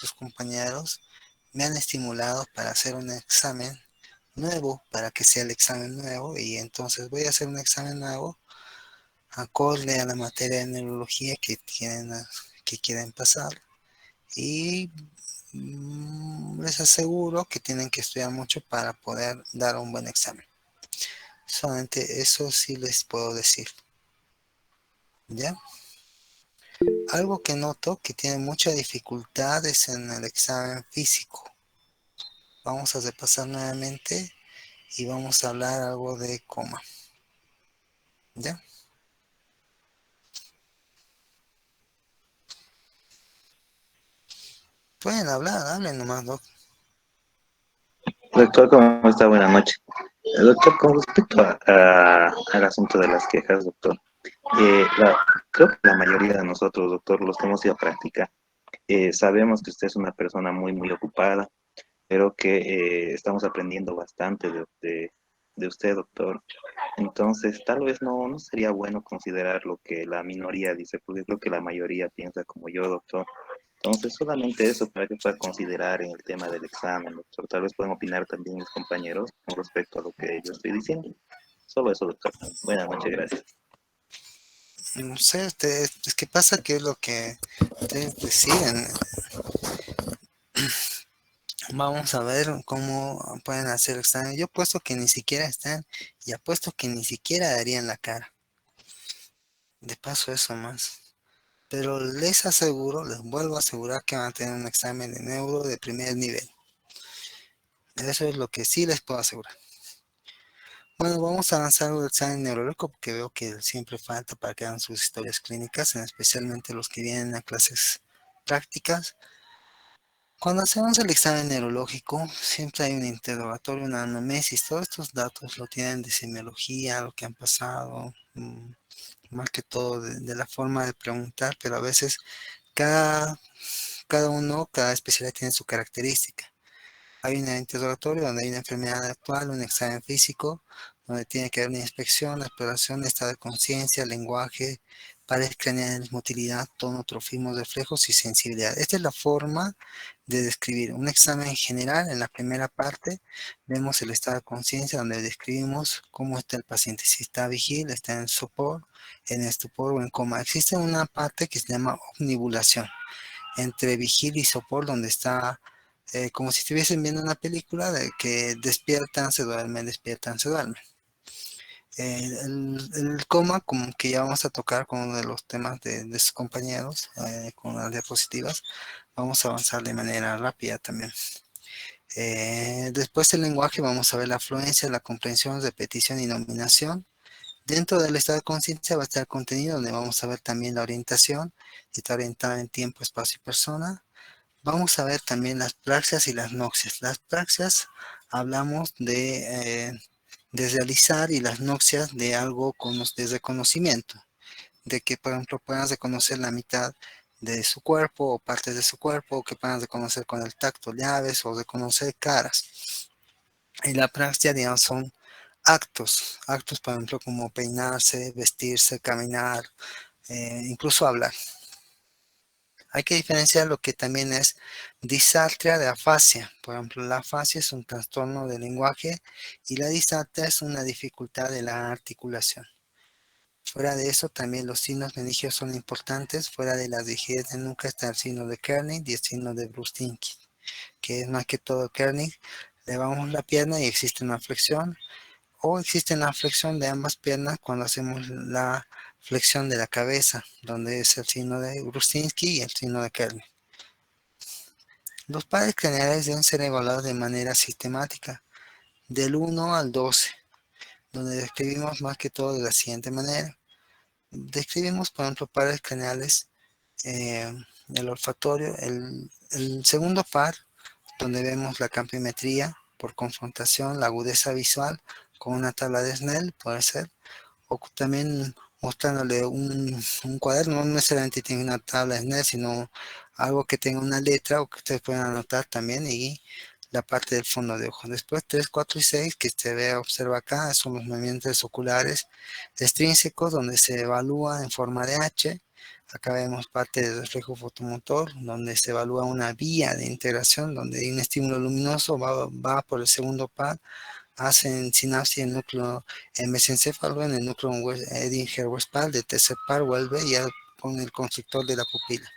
otros compañeros me han estimulado para hacer un examen nuevo, para que sea el examen nuevo, y entonces voy a hacer un examen nuevo acorde a la materia de neurología que quieren pasar. Y les aseguro que tienen que estudiar mucho para poder dar un buen examen. Solamente eso sí les puedo decir. ¿Ya? Algo que noto que tiene muchas dificultades en el examen físico. Vamos a repasar nuevamente y vamos a hablar algo de coma. ¿Ya? Pueden hablar, hablen nomás, doc. Doctor, ¿cómo está? Buenas noches. Doctor, con respecto al asunto de las quejas, doctor, creo que la mayoría de nosotros, doctor, los que hemos ido a practicar, sabemos que usted es una persona muy, muy ocupada, pero que estamos aprendiendo bastante de usted, doctor. Entonces, tal vez no sería bueno considerar lo que la minoría dice, porque creo que la mayoría piensa como yo, doctor. Entonces, solamente eso para que pueda considerar en el tema del examen, doctor. Tal vez pueden opinar también mis compañeros con respecto a lo que yo estoy diciendo. Solo eso, doctor. Buenas noches, gracias. No sé, es que pasa que es lo que ustedes deciden. Vamos a ver cómo pueden hacer el examen. Yo apuesto que ni siquiera están y apuesto que ni siquiera darían la cara. De paso eso más. Pero les aseguro, les vuelvo a asegurar que van a tener un examen de neuro de primer nivel. Eso es lo que sí les puedo asegurar. Bueno, vamos a avanzar al examen neurológico porque veo que siempre falta para que hagan sus historias clínicas, especialmente los que vienen a clases prácticas. Cuando hacemos el examen neurológico, siempre hay un interrogatorio, una anamnesis, todos estos datos lo tienen de semiología, lo que han pasado, más que todo de la forma de preguntar, pero a veces cada, cada especialidad tiene su característica. Hay un interrogatorio donde hay una enfermedad actual, un examen físico, donde tiene que haber una inspección, la exploración, estado de conciencia, lenguaje, pares craneales, motilidad, tono, trofismos, reflejos y sensibilidad. Esta es la forma de describir un examen general. En la primera parte vemos el estado de conciencia donde describimos cómo está el paciente, si está vigil, está en sopor, en estupor o en coma. Existe una parte que se llama omnibulación entre vigil y sopor, donde está como si estuviesen viendo una película de que despiertan, se duermen. El coma, como que ya vamos a tocar con uno de los temas de sus compañeros, con las diapositivas, vamos a avanzar de manera rápida también. Después del lenguaje vamos a ver la afluencia, la comprensión, repetición y nominación. Dentro del estado de conciencia va a estar el contenido donde vamos a ver también la orientación, si está orientada en tiempo, espacio y persona. Vamos a ver también las praxias y las noxias. Las praxias hablamos de realizar y las noxias de algo de reconocimiento, de que por ejemplo puedan reconocer la mitad de su cuerpo o partes de su cuerpo, o que puedan reconocer con el tacto llaves o reconocer caras. Y la praxia, digamos, son actos por ejemplo como peinarse, vestirse, caminar, incluso hablar. Hay que diferenciar lo que también es disartria de afasia. Por ejemplo, la afasia es un trastorno del lenguaje y la disartria es una dificultad de la articulación. Fuera de eso, también los signos meningios son importantes. Fuera de la rigidez de nuca está el signo de Kernig y el signo de Brustinski, que es más que todo Kernig. Levamos la pierna y existe una flexión, o existe una flexión de ambas piernas cuando hacemos la flexión de la cabeza, donde es el signo de Brustinski y el signo de Kernig. Los pares craneales deben ser evaluados de manera sistemática, del 1 al 12, donde describimos más que todo de la siguiente manera. Describimos, por ejemplo, pares craneales, el olfatorio, el segundo par, donde vemos la campimetría por confrontación, la agudeza visual con una tabla de Snell, puede ser, o también mostrándole un cuaderno, no necesariamente tiene una tabla de Snell, sino algo que tenga una letra o que ustedes puedan anotar también, y la parte del fondo de ojo. Después 3, 4 y 6 que se ve, observa acá, son los movimientos oculares extrínsecos donde se evalúa en forma de H. Acá vemos parte del reflejo fotomotor, donde se evalúa una vía de integración, donde un estímulo luminoso va por el segundo par, hacen sinapsis en el núcleo mesencéfalo, en el núcleo Edinger-Westphal, de tercer par vuelve ya con el constrictor de la pupila.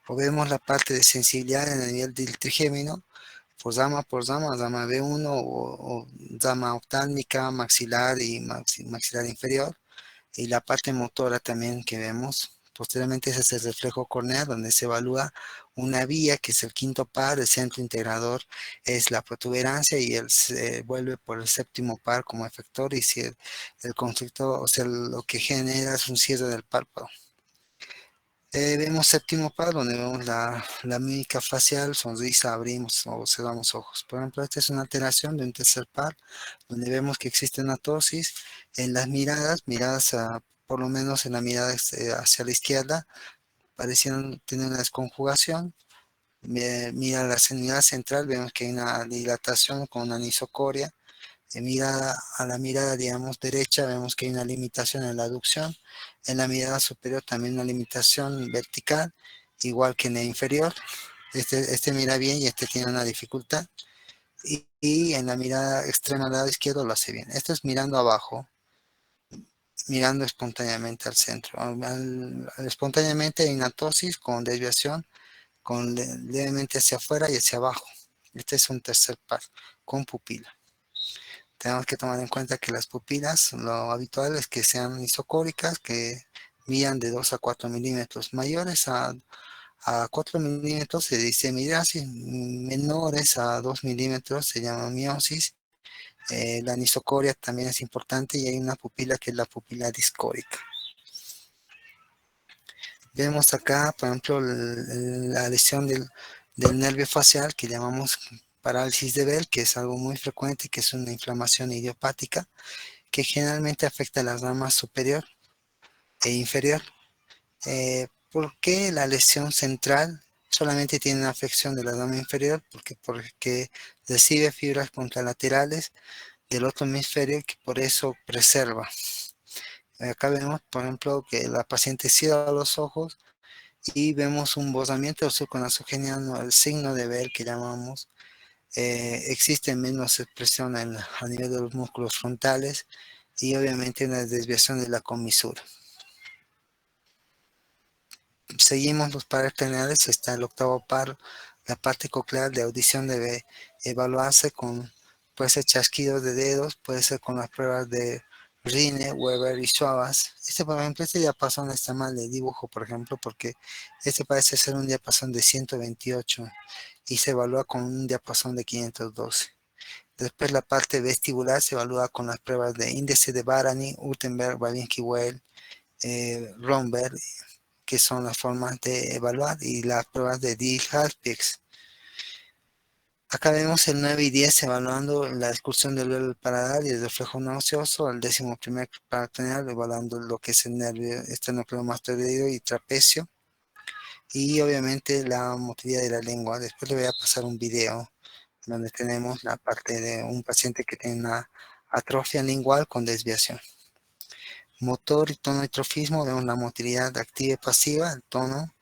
O vemos la parte de sensibilidad en el nivel del trigémino, por zama B1 o zama oftálmica, maxilar y maxilar inferior, y la parte motora también que vemos. Posteriormente ese es el reflejo corneal, donde se evalúa una vía que es el quinto par, el centro integrador es la protuberancia y él se vuelve por el séptimo par como efector, y si el conflicto, o sea, lo que genera es un cierre del párpado. Vemos séptimo par, donde vemos la mímica facial, sonrisa, abrimos o cerramos ojos. Por ejemplo, esta es una alteración de un tercer par, donde vemos que existe una ptosis en las miradas por lo menos en la mirada hacia la izquierda, parecían tener una desconjugación. Mira la senilidad central, vemos que hay una dilatación con una anisocoria. A la mirada, digamos, derecha, vemos que hay una limitación en la aducción. En la mirada superior también una limitación vertical, igual que en la inferior. Este mira bien y este tiene una dificultad. Y en la mirada extrema al lado izquierdo lo hace bien. Esto es mirando abajo, mirando espontáneamente al centro. Espontáneamente hay una ptosis con desviación, levemente hacia afuera y hacia abajo. Este es un tercer par con pupila. Tenemos que tomar en cuenta que las pupilas, lo habitual es que sean isocóricas, que midan de 2 a 4 milímetros. Mayores a 4 milímetros se dice miriasis, menores a 2 milímetros se llama miosis. La anisocoria también es importante y hay una pupila que es la pupila discórica. Vemos acá, por ejemplo, la lesión del nervio facial que llamamos parálisis de Bell, que es algo muy frecuente, que es una inflamación idiopática, que generalmente afecta a las ramas superior e inferior. ¿Por qué la lesión central solamente tiene una afección de la rama inferior? Porque recibe fibras contralaterales del otro hemisferio que por eso preserva. Acá vemos, por ejemplo, que la paciente cierra los ojos y vemos un bosamiento del surco nasogeniano, el signo de Bell que llamamos. Existe menos expresión a nivel de los músculos frontales y obviamente una desviación de la comisura. Seguimos los pares craneales, está el octavo par, la parte coclear de audición debe evaluarse puede ser chasquidos de dedos, puede ser con las pruebas de Rine, Weber y Schwabas. Por ejemplo, este diapasón está mal de dibujo, por ejemplo, porque este parece ser un diapasón de 128 y se evalúa con un diapasón de 512. Después la parte vestibular se evalúa con las pruebas de índice de Barani, Utenberg, Babinski-Weil, Romberg, que son las formas de evaluar, y las pruebas de Diels-Halpix. Acá vemos el 9 y 10 evaluando la excursión del paladar y el reflejo nauseoso, el 11º paracraneal evaluando lo que es el nervio esternocleidomastoideo y trapecio, y obviamente la motilidad de la lengua. Después le voy a pasar un video donde tenemos la parte de un paciente que tiene una atrofia lingual con desviación. Motor y tono y trofismo, vemos la motilidad activa y pasiva, el tono,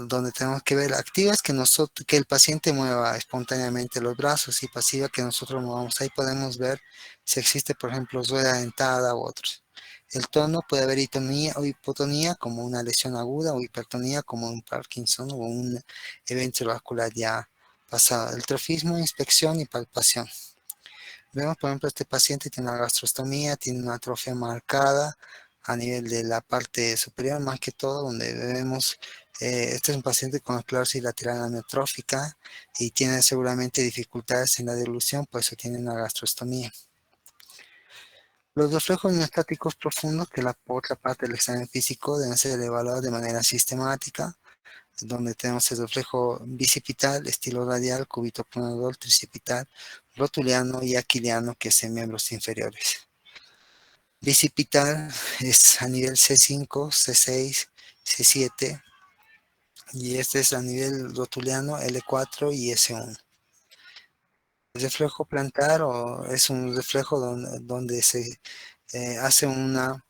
donde tenemos que ver activa es que el paciente mueva espontáneamente los brazos, y pasiva que nosotros movamos. Ahí podemos ver si existe, por ejemplo, rueda dentada u otros. El tono puede haber hipotonía o hipotonía como una lesión aguda, o hipertonía como un Parkinson o un evento vascular ya pasado. El trofismo, inspección y palpación. Vemos, por ejemplo, este paciente tiene una gastrostomía, tiene una atrofia marcada a nivel de la parte superior, más que todo, donde vemos, este es un paciente con esclerosis lateral amiotrófica y tiene seguramente dificultades en la dilución, por eso tiene una gastrostomía. Los reflejos miostáticos profundos, que es la otra parte del examen físico, deben ser evaluados de manera sistemática, donde tenemos el reflejo bicipital, estilo radial, cúbito pronador, tricipital, rotuliano y aquiliano, que es en miembros inferiores. Bicipital es a nivel C5, C6, C7, y este es a nivel rotuliano L4 y S1. El reflejo plantar es un reflejo donde se hace una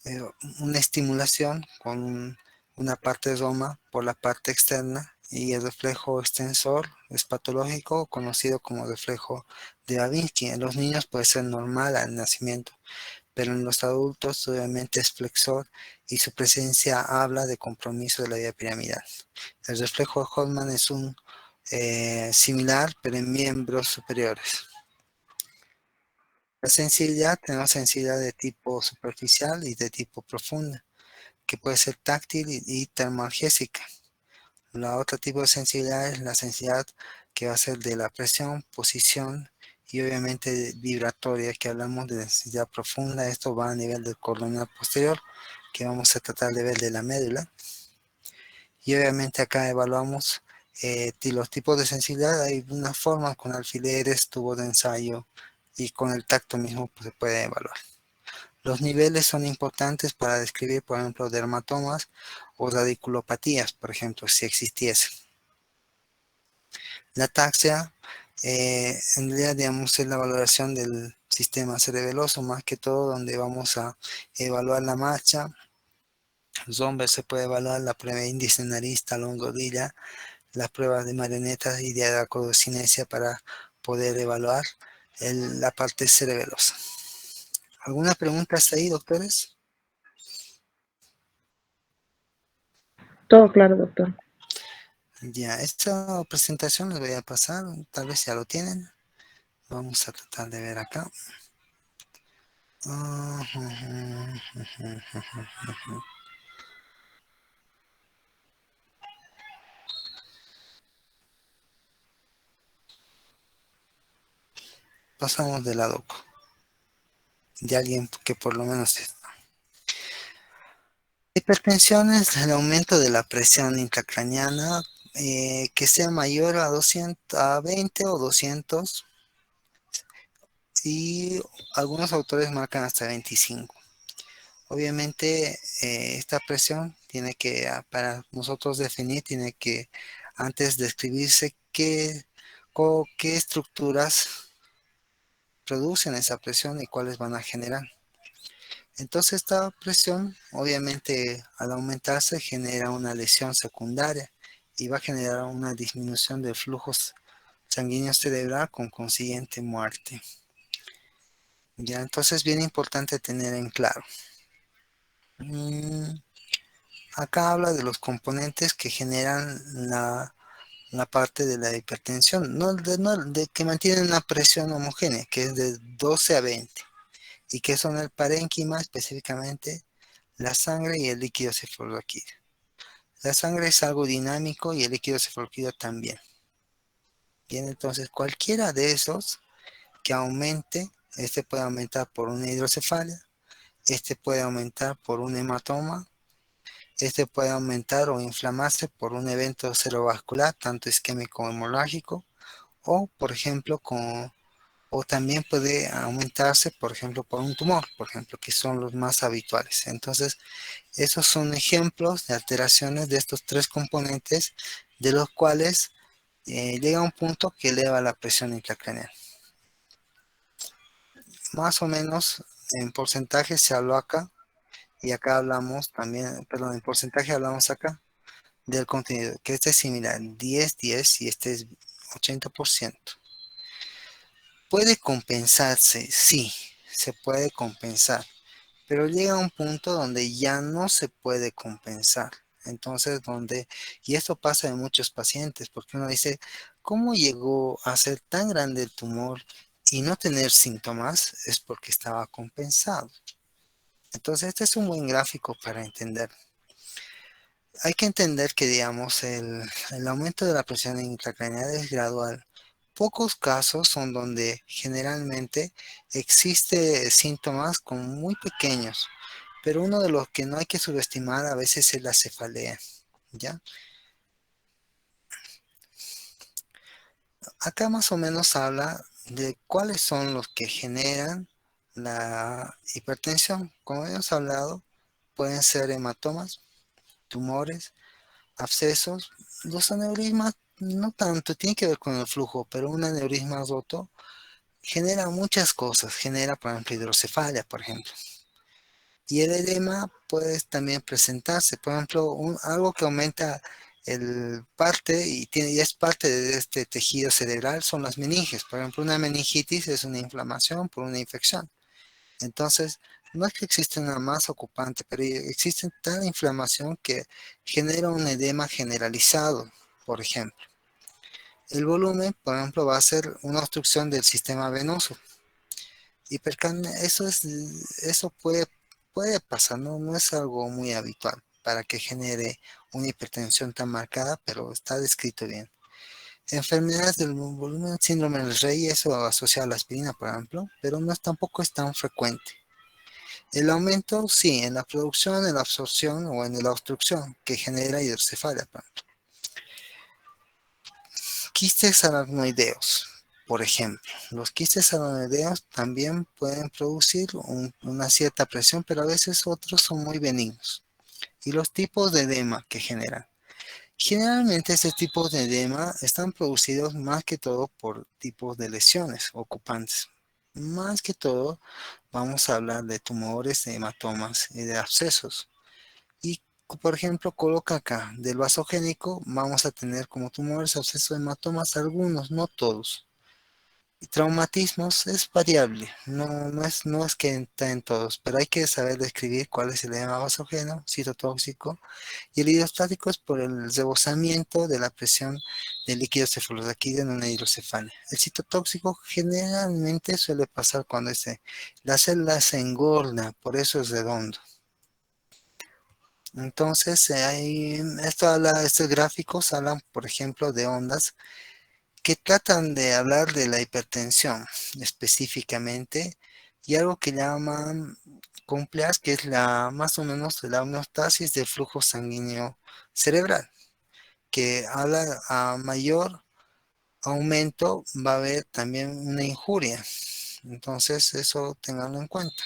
eh, una estimulación con una parte roma por la parte externa y el reflejo extensor es patológico, conocido como reflejo de Babinski. En los niños puede ser normal al nacimiento, pero en los adultos obviamente es flexor y su presencia habla de compromiso de la vía piramidal. El reflejo de Hoffman es un similar, pero en miembros superiores. La sensibilidad, tenemos sensibilidad de tipo superficial y de tipo profunda, que puede ser táctil y termoalgésica. La otra tipo de sensibilidad es la sensibilidad que va a ser de la presión, posición y obviamente vibratoria, que hablamos de sensibilidad profunda. Esto va a nivel del cordón posterior, que vamos a tratar de ver de la médula. Y obviamente acá evaluamos los tipos de sensibilidad. Hay una forma con alfileres, tubo de ensayo y con el tacto mismo pues, se puede evaluar. Los niveles son importantes para describir, por ejemplo, dermatomas o radiculopatías, por ejemplo, si existiese. La ataxia, en realidad, digamos, es la valoración del sistema cerebeloso, más que todo, donde vamos a evaluar la marcha. Los hombres se puede evaluar la prueba índice, nariz, talón, rodilla, las pruebas de marionetas y de aracodocinesia para poder evaluar la parte cerebelosa. ¿Alguna pregunta hasta ahí, doctores? Todo claro, doctor. Ya, esta presentación les voy a pasar, tal vez ya lo tienen. Vamos a tratar de ver acá. Pasamos de lado de alguien que por lo menos está. Hipertensión es el aumento de la presión intracraneana que sea mayor a 200, a 20 o 200 y algunos autores marcan hasta 25. Obviamente esta presión tiene que, para nosotros definir, tiene que antes describirse qué estructuras producen esa presión y cuáles van a generar. Entonces esta presión, obviamente, al aumentarse genera una lesión secundaria y va a generar una disminución del flujo sanguíneo cerebral con consiguiente muerte. Ya, entonces bien importante tener en claro. Acá habla de los componentes que generan la parte de la hipertensión, de que mantienen una presión homogénea, que es de 12 a 20, y que son el parénquima, específicamente la sangre y el líquido cefalorraquídeo. La sangre es algo dinámico y el líquido cefalorraquídeo también. Bien, entonces cualquiera de esos que aumente, este puede aumentar por una hidrocefalia, este puede aumentar por un hematoma, este puede aumentar o inflamarse por un evento cerebrovascular, tanto isquémico como hemorrágico, o por ejemplo, o también puede aumentarse, por ejemplo, por un tumor, por ejemplo, que son los más habituales. Entonces, esos son ejemplos de alteraciones de estos tres componentes, de los cuales llega a un punto que eleva la presión intracraneal. Más o menos en porcentaje se habló acá, y acá hablamos también, perdón, en porcentaje hablamos acá del contenido, que este es similar, 10-10 y este es 80%. ¿Puede compensarse? Sí, se puede compensar, pero llega un punto donde ya no se puede compensar. Entonces, y esto pasa en muchos pacientes, porque uno dice, ¿cómo llegó a ser tan grande el tumor y no tener síntomas? Es porque estaba compensado. Entonces, este es un buen gráfico para entender. Hay que entender que, digamos, el aumento de la presión intracraneal es gradual. Pocos casos son donde generalmente existe síntomas como muy pequeños, pero uno de los que no hay que subestimar a veces es la cefalea, ¿ya? Acá más o menos habla de cuáles son los que generan la hipertensión. Como hemos hablado, pueden ser hematomas, tumores, abscesos. Los aneurismas no tanto, tiene que ver con el flujo, pero un aneurisma roto genera muchas cosas. Genera, por ejemplo, hidrocefalia, por ejemplo. Y el edema puede también presentarse, por ejemplo, algo que aumenta el parte y es parte de este tejido cerebral son las meninges. Por ejemplo, una meningitis es una inflamación por una infección. Entonces, no es que exista una masa ocupante, pero existe tal inflamación que genera un edema generalizado, por ejemplo. El volumen, por ejemplo, va a ser una obstrucción del sistema venoso. Eso puede pasar, ¿no? No es algo muy habitual para que genere una hipertensión tan marcada, pero está descrito bien. Enfermedades del volumen, síndrome del Rey, eso asociado a la aspirina, por ejemplo, pero tampoco es tan frecuente. El aumento, sí, en la producción, en la absorción o en la obstrucción que genera hidrocefalia, por ejemplo. Quistes aracnoideos, por ejemplo. Los quistes aracnoideos también pueden producir una cierta presión, pero a veces otros son muy benignos. Y los tipos de edema que generan. Generalmente este tipo de edema están producidos más que todo por tipos de lesiones ocupantes. Más que todo vamos a hablar de tumores, de hematomas y de abscesos. Y por ejemplo, coloca acá, del vasogénico vamos a tener como tumores, abscesos, hematomas, algunos, no todos. Y traumatismos es variable, no es que está en todos, pero hay que saber describir cuál es el edema vasogénico, citotóxico, y el hidrostático es por el rebosamiento de la presión del líquido cefalorraquídeo en una hidrocefalia. El citotóxico generalmente suele pasar cuando la célula se engorda, por eso es redondo. Entonces, estos gráficos hablan, por ejemplo, de ondas que tratan de hablar de la hipertensión específicamente y algo que llaman compleas, que es más o menos la homeostasis del flujo sanguíneo cerebral, que habla a mayor aumento va a haber también una injuria. Entonces, eso tenganlo en cuenta.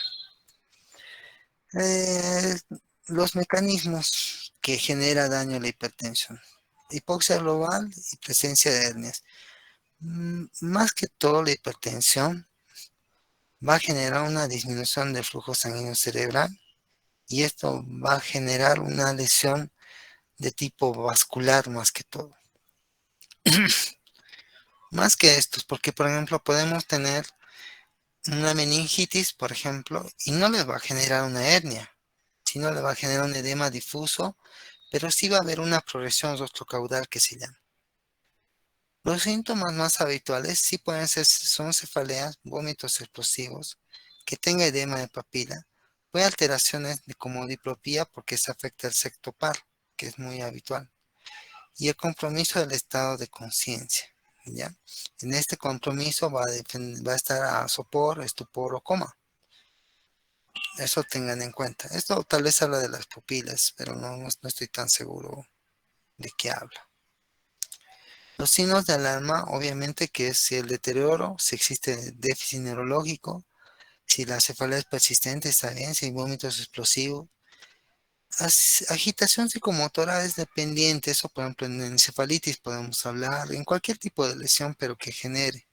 Eh, los mecanismos que genera daño a la hipertensión. Hipoxia global y presencia de hernias. Más que todo la hipertensión va a generar una disminución del flujo sanguíneo cerebral y esto va a generar una lesión de tipo vascular más que todo. Más que estos, porque por ejemplo podemos tener una meningitis, por ejemplo, y no les va a generar una hernia, sino le va a generar un edema difuso, pero sí va a haber una progresión rostrocaudal que se llama. Los síntomas más habituales sí pueden ser, son cefaleas, vómitos explosivos, que tenga edema de papila, puede alteraciones como diplopía porque se afecta el sexto par, que es muy habitual, y el compromiso del estado de conciencia, ¿ya? En este compromiso va a estar a sopor, estupor o coma. Eso tengan en cuenta. Esto tal vez habla de las pupilas, pero no estoy tan seguro de qué habla. Los signos de alarma, obviamente, que es si el deterioro, si existe déficit neurológico, si la cefalea es persistente, está bien, si hay vómitos explosivos. Agitación psicomotora es dependiente, eso por ejemplo en encefalitis podemos hablar, en cualquier tipo de lesión, pero que genere.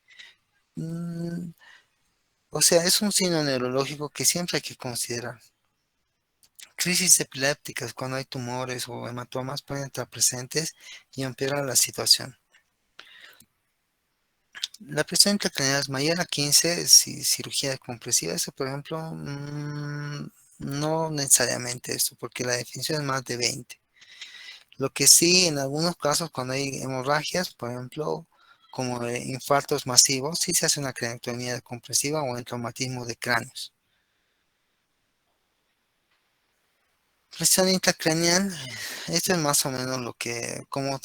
O sea, es un signo neurológico que siempre hay que considerar. Crisis epilépticas, cuando hay tumores o hematomas, pueden estar presentes y empeorar la situación. La presión intracraneal es mayor a 15, si cirugía compresiva, eso por ejemplo, no necesariamente esto, porque la definición es más de 20. Lo que sí, en algunos casos, cuando hay hemorragias, por ejemplo, como infartos masivos, sí se hace una craniotomía compresiva o el traumatismo de cráneos. Presión intracraneal, esto es más o menos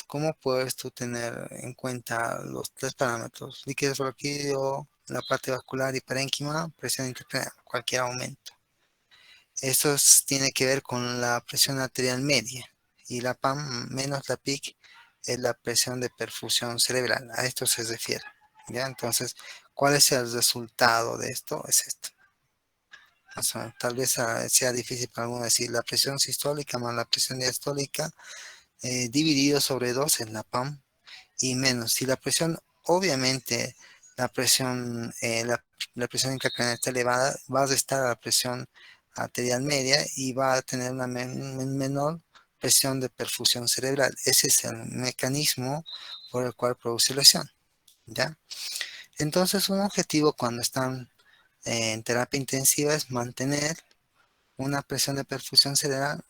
cómo puedes tú tener en cuenta los tres parámetros, líquido cefalorraquídeo, la parte vascular y parénquima, presión intracraneal, cualquier aumento. Esto tiene que ver con la presión arterial media y la PAM menos la PIC es la presión de perfusión cerebral, a esto se refiere, ¿ya? Entonces, ¿cuál es el resultado de esto? Es esto. O sea, tal vez sea difícil para algunos decir la presión sistólica más la presión diastólica dividido sobre 2 en la PAM y menos. Si la presión, obviamente, la presión intracraneal está elevada, va a restar a la presión arterial media y va a tener una menor presión de perfusión cerebral. Ese es el mecanismo por el cual produce lesión, ¿ya? Entonces, un objetivo cuando están en terapia intensiva es mantener una presión de perfusión cerebral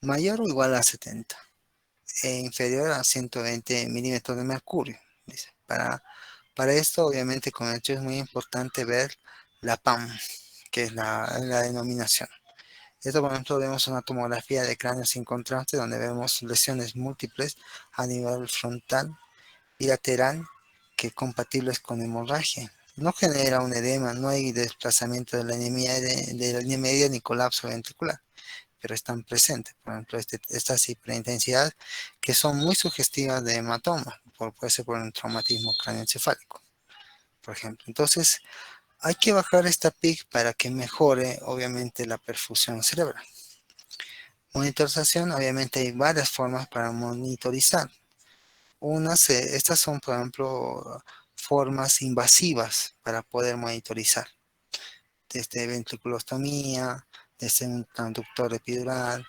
mayor o igual a 70 e inferior a 120 milímetros de mercurio. Dice. Para esto, obviamente, con el hecho es muy importante ver la PAM, que es la denominación. Esto, por ejemplo, vemos una tomografía de cráneo sin contraste donde vemos lesiones múltiples a nivel frontal y lateral que compatibles con hemorragia. No genera un edema, no hay desplazamiento de la línea media ni colapso ventricular, pero están presentes. Por ejemplo, estas hiperintensidades que son muy sugestivas de hematoma, puede ser por un traumatismo craneoencefálico, por ejemplo. Entonces, hay que bajar esta PIC para que mejore, obviamente, la perfusión cerebral. Monitorización, obviamente hay varias formas para monitorizar. Estas son, por ejemplo, formas invasivas para poder monitorizar, desde ventriculostomía, desde un transductor epidural,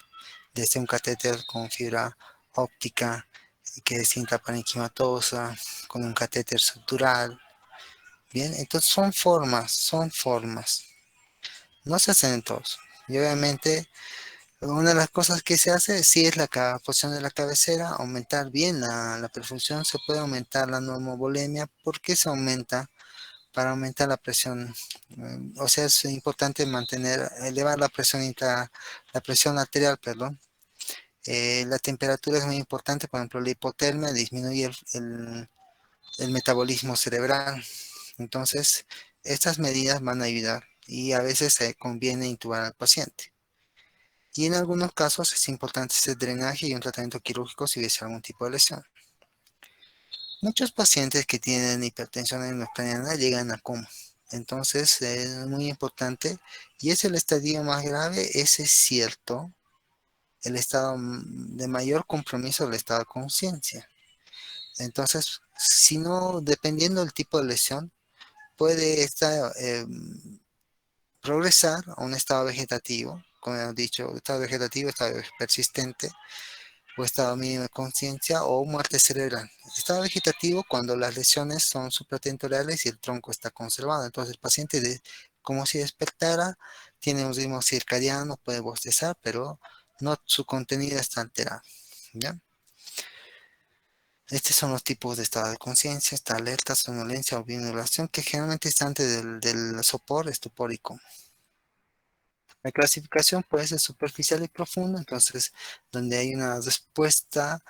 desde un catéter con fibra óptica que es intraparenquimatosa, con un catéter subdural. Bien, entonces son formas, no se hacen en todos. Y obviamente una de las cosas que se hace, sí es la posición de la cabecera, aumentar bien la perfusión, se puede aumentar la normovolemia. ¿Por qué se aumenta? Para aumentar la presión. O sea, es importante elevar la presión arterial, perdón. La temperatura es muy importante, por ejemplo, la hipotermia disminuye el metabolismo cerebral. Entonces, estas medidas van a ayudar y a veces se conviene intubar al paciente. Y en algunos casos es importante hacer drenaje y un tratamiento quirúrgico si hubiese algún tipo de lesión. Muchos pacientes que tienen hipertensión endocrinal llegan a coma. Entonces es muy importante y es el estadio más grave, ese es cierto, el estado de mayor compromiso del estado de conciencia. Entonces, si no, dependiendo del tipo de lesión, puede progresar a un estado vegetativo, como hemos dicho, estado vegetativo, estado persistente, o estado mínimo de conciencia o muerte cerebral. Estado vegetativo cuando las lesiones son supratentoriales y el tronco está conservado. Entonces el paciente como si despertara, tiene un ritmo circadiano, puede bostezar, pero no su contenido está alterado. ¿Ya? Estos son los tipos de estado de conciencia, está alerta, somnolencia o bionulación, que generalmente está antes del sopor, estupor y coma. La clasificación puede ser superficial y profunda, entonces donde hay una respuesta,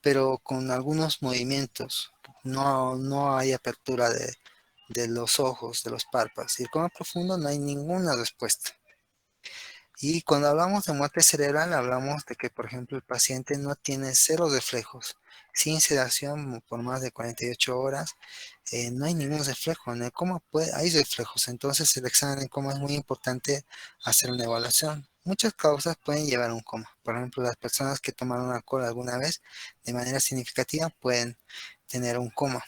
pero con algunos movimientos, no hay apertura de los ojos, de los párpados. Y el coma profundo no hay ninguna respuesta. Y cuando hablamos de muerte cerebral, hablamos de que, por ejemplo, el paciente no tiene cero reflejos, sin sedación por más de 48 horas, no hay ningún reflejo. En el coma hay reflejos, entonces el examen en coma es muy importante hacer una evaluación. Muchas causas pueden llevar a un coma. Por ejemplo, las personas que tomaron alcohol alguna vez de manera significativa pueden tener un coma.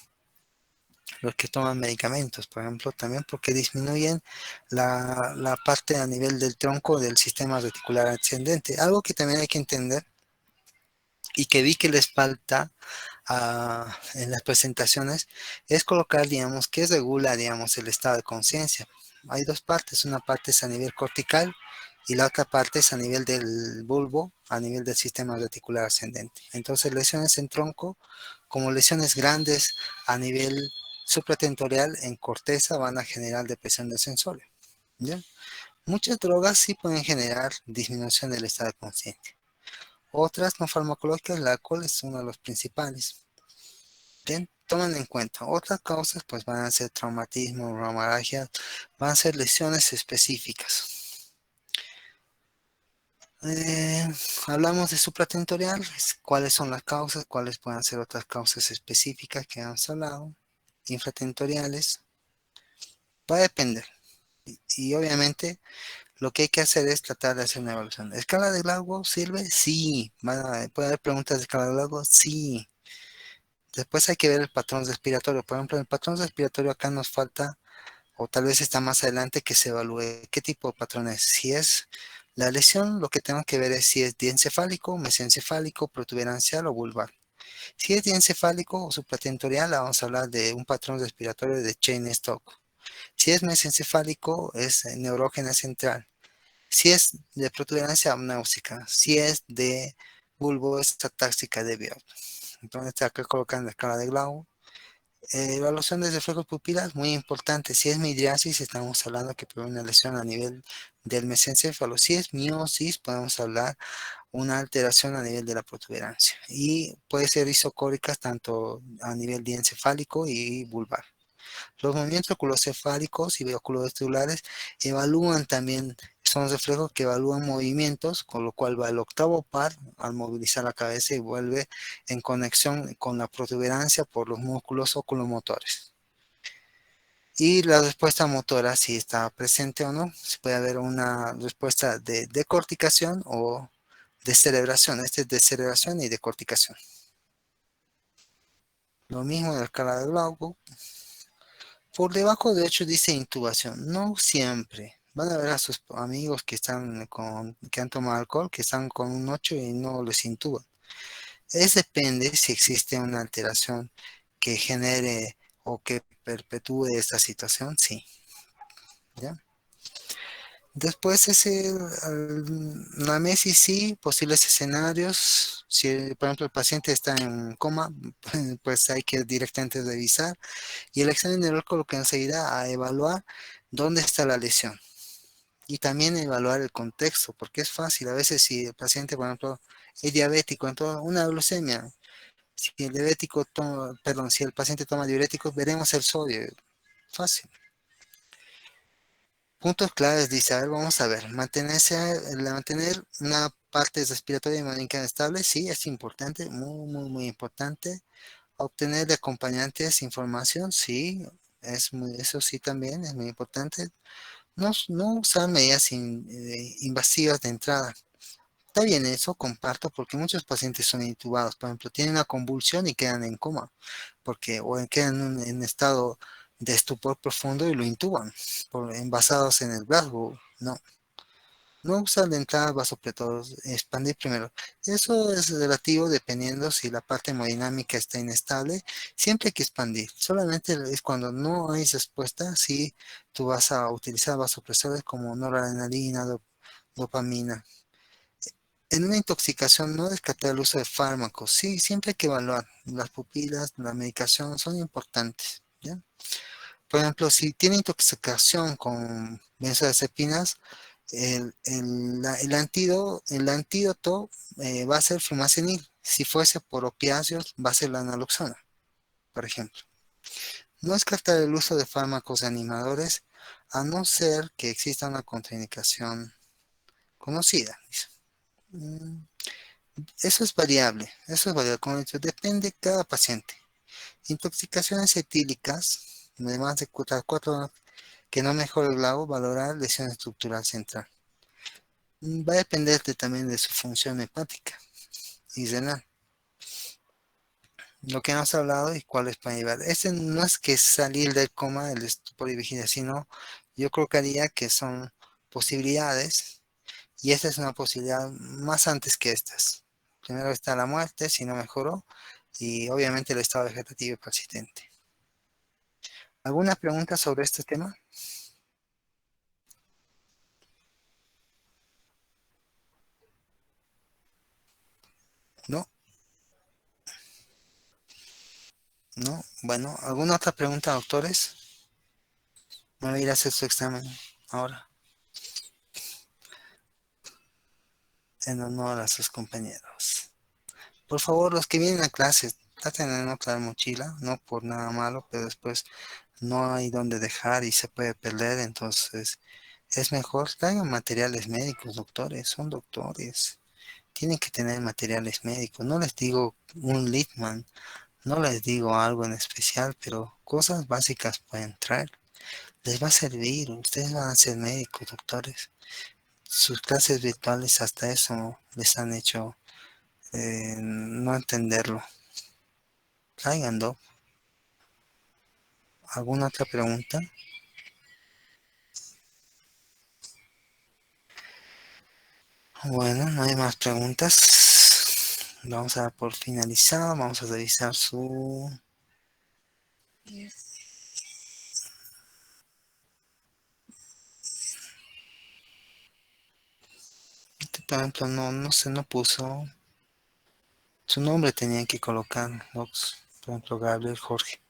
Los que toman medicamentos, por ejemplo, también porque disminuyen la parte a nivel del tronco del sistema reticular ascendente. Algo que también hay que entender y que vi que les falta en las presentaciones es colocar, digamos, qué regula, digamos, el estado de conciencia. Hay dos partes, una parte es a nivel cortical y la otra parte es a nivel del bulbo, a nivel del sistema reticular ascendente. Entonces, lesiones en tronco, como lesiones grandes a nivel supratentorial en corteza, van a generar depresión del sensorio. ¿Ya? Muchas drogas sí pueden generar disminución del estado de conciencia. Otras no farmacológicas, el alcohol es uno de los principales. Bien, tomen en cuenta. Otras causas pues van a ser traumatismo, hemorragia, van a ser lesiones específicas. Hablamos de supratentorial, cuáles son las causas, cuáles pueden ser otras causas específicas que hemos hablado. Infratentoriales, va a depender. Y obviamente lo que hay que hacer es tratar de hacer una evaluación. ¿Escala de Glasgow sirve? Sí. ¿Puede haber preguntas de escala de Glasgow? Sí. Después hay que ver el patrón respiratorio. Por ejemplo, en el patrón respiratorio acá nos falta o tal vez está más adelante que se evalúe qué tipo de patrón es. Si es la lesión, lo que tenemos que ver es si es diencefálico, mesencefálico, protuberancial o vulvar. Si es diencefálico o supratentorial, vamos a hablar de un patrón respiratorio de Cheyne-Stokes. Si es mesencefálico, es neurógena central. Si es de protuberancia náusica, si es de bulbo, es atáxica de Biot. Entonces acá colocan la escala de Glauco. Evaluación de reflejos pupilas, muy importante. Si es midriasis, estamos hablando que puede haber una lesión a nivel del mesencéfalo. Si es miosis, podemos hablar una alteración a nivel de la protuberancia. Y puede ser isocóricas tanto a nivel diencefálico y vulvar. Los movimientos oculocefálicos y oculovestibulares evalúan también, son reflejos que evalúan movimientos, con lo cual va el octavo par al movilizar la cabeza y vuelve en conexión con la protuberancia por los músculos oculomotores. Y la respuesta motora, si está presente o no, si puede haber una respuesta de decorticación o descerebración. Este es descerebración y decorticación. Lo mismo en la escala de Glauco. Por debajo de hecho dice intubación. No siempre. Van a ver a sus amigos que que han tomado alcohol, que están con un 8 y no les intuban. Es depende si existe una alteración que genere o que perpetúe esta situación, sí. ¿Ya? Después es la mesis, sí, posibles escenarios. Si, por ejemplo, el paciente está en coma, pues hay que directamente revisar. Y el examen neurológico lo que nos ayuda a evaluar dónde está la lesión. Y también evaluar el contexto, porque es fácil. A veces si el paciente, por ejemplo, es diabético, entonces una glucemia. Si el diabético toma, perdón, si el paciente toma diuréticos, veremos el sodio. Fácil. Puntos claves, dice, a ver, vamos a ver, mantener una parte respiratoria y hemodinámica estable, sí, es importante, muy importante. Obtener de acompañantes información, sí, eso sí también es muy importante. No usar medidas invasivas de entrada. Está bien, eso comparto porque muchos pacientes son intubados, por ejemplo, tienen una convulsión y quedan en coma, quedan en estado de estupor profundo y lo intuban, basados en el Glasgow. No usar de entrada vasopresores, expandir primero. Eso es relativo dependiendo si la parte hemodinámica está inestable. Siempre hay que expandir. Solamente es cuando no hay respuesta si tú vas a utilizar vasopresores como noradrenalina, dopamina. En una intoxicación no descartar el uso de fármacos. Sí, siempre hay que evaluar. Las pupilas, la medicación son importantes. ¿Ya? Por ejemplo, si tiene intoxicación con benzodiazepinas, el antídoto va a ser flumazenil. Si fuese por opiáceos, va a ser la naloxona, por ejemplo. No descartar el uso de fármacos animadores a no ser que exista una contraindicación conocida. Mm, eso es variable, como he dicho, depende de cada paciente. Intoxicaciones etílicas, de más de 4 que no mejore el glago, valorar lesión estructural central. Va a depender también de su función hepática y renal. Lo que hemos hablado y cuáles pueden llevar. Este no es que salir del coma, del estupor y vigilia, sino yo creo que haría que son posibilidades y esta es una posibilidad más antes que estas. Primero está la muerte, si no mejoró, y obviamente el estado vegetativo y persistente. ¿Alguna pregunta sobre este tema? ¿No? ¿No? Bueno, ¿alguna otra pregunta, doctores? Me voy a ir a hacer su examen ahora, en honor a sus compañeros. Por favor, los que vienen a clase, traten de no traer mochila, no por nada malo, pero después no hay dónde dejar y se puede perder, entonces es mejor traigan materiales médicos, doctores, son doctores, tienen que tener materiales médicos. No les digo un Litman, no les digo algo en especial, pero cosas básicas pueden traer. Les va a servir, ustedes van a ser médicos, doctores. Sus clases virtuales hasta eso les han hecho no entenderlo. Traigan, ¿alguna otra pregunta? Bueno, no hay más preguntas. Vamos a dar por finalizado. Vamos a revisar su... Por ejemplo, no sé, no puso... Su nombre tenían que colocar, por ejemplo, Gabriel Jorge.